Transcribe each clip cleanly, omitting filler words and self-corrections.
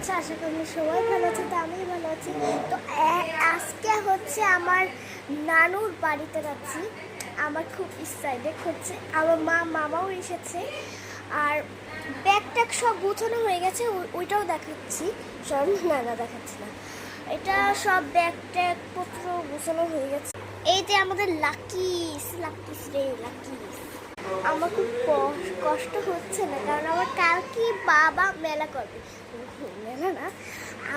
আছে? আশা করি সবাই ভালো আছে, তো আমি ভালো আছি। তো আজকে হচ্ছে আমার নানুর বাড়িতে যাচ্ছি। আমার খুব এক্সাইটেড হচ্ছে, আমার মামাও এসেছে, আর ব্যাগ ট্যাগ সব গুছানো হয়ে গেছে, ওইটাও দেখাচ্ছি। সব না দেখাচ্ছি না, এটা সব ব্যাগ ট্যাগ পত্র গুছানো হয়ে গেছে। এই যে আমাদের লাকিস রে লাকিস। আমার খুব কষ্ট হচ্ছে না, কারণ আমার কালকে বাবা মেলা করবে। মেলা না,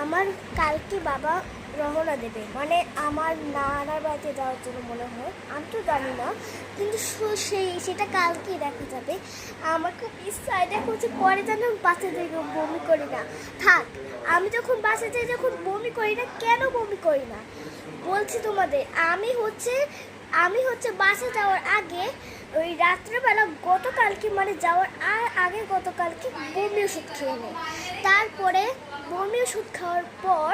আমার কালকে বাবা রওনা দেবে, মানে আমার নানার বাড়িতে যাওয়ার জন্য মনে হয়, আমি তো জানি না, কিন্তু সেটা কালকেই দেখা যাবে। আমার খুব এক্সাইটেড হচ্ছে, পরে যেন বাসে যাই বমি করি না। থাক, আমি যখন বাসে যাই যখন বমি করি না, কেন বমি করি না বলছি তোমাদের। আমি হচ্ছে বাসে যাওয়ার আগে ওই রাত্রেবেলা গতকালকে, মানে যাওয়ার আগে গতকালকে বমি ওষুধ খেয়ে নেই। তারপরে বমি ওষুধ খাওয়ার পর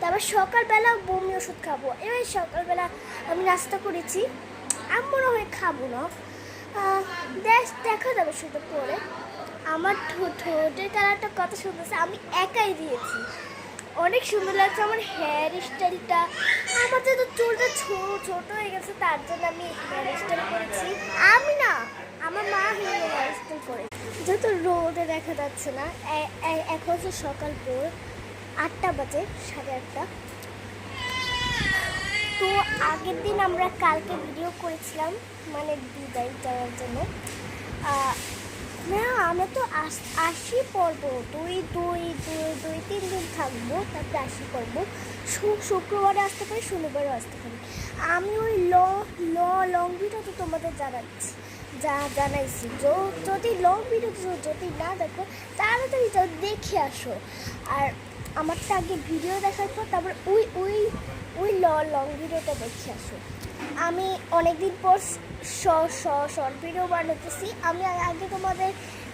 তারপর সকালবেলা বমি ওষুধ খাবো। এবার সকালবেলা আমি নাস্তা করেছি, আমি মনে হয় খাবো না, দেখা যাবে সেটা পরে। আমার ঠোঁটের কালারটা কত সুন্দর, আমি একাই দিয়েছি, অনেক সুন্দর লাগছে আমার হেয়ার স্টাইলটা। আমার তো চুলটা ছোট হয়ে গেছে, তার জন্য আমি হেয়ার স্টাইল করেছি। আমি না, আমার মা হেয়ার স্টাইল করে। যেহেতু রোদে দেখা যাচ্ছে না, এখন হচ্ছে সকাল 8টা বাজে, 8:30। তো আগের দিন আমরা কালকে ভিডিও করেছিলাম, মানে বিদায় যাওয়ার জন্য। না, আমরা তো আসি পড়বো, দুই 3 দিন থাকবো, তারপরে আসি পড়বো। শুক্রবারে আসতে পারি, শনিবারও আসতে পারি। আমি ওই লং ভিডিও তো তোমাদের জানাইছি, যদি লং ভিডিও যদি না দেখো তাড়াতাড়ি যাও, দেখে আসো। আর আমারটা আগে ভিডিও দেখার পর তারপর ওই লং ভিডিওটা দেখে আসো। আমি অনেকদিন পর শর্ট ভিডিও বানাতেছি। আমি আগে তোমাদের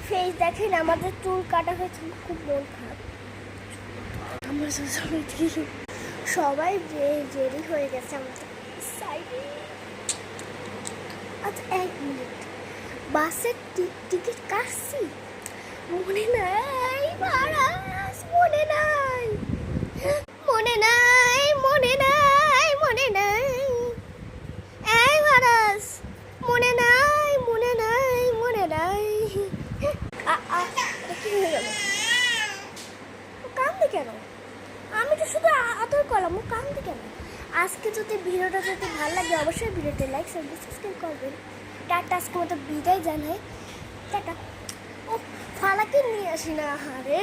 ফেস দেখি না, আমাদের চুল কাটা হয়েছে, খুব মন খারাপ। আমরা সবাই রেডি হয়ে গেছে আমাদের সাইডে। আচ্ছা 1 মিনিট, বাসের টিকিট কাটছি, মনে নাই মহারাজ, মনে নাই, মনে নাই, মনে নাই, মনে নাই, এই মহারাজ, মনে নাই, মনে নাই, মনে নাই। কি হয়ে গেল? কান্দে কেন? আমি তো শুধু আদর করলাম, ও কান্দে কেন? আজকে যদি ভিডিওটা ভালো লাগে, অবশ্যই ভিডিওতে লাইক সাবস্ক্রাইব করবেন। টাটা, আজকে মতো বিদায় জানাই, টাটা। ও ফালাকে নিয়ে আসি না, হারে।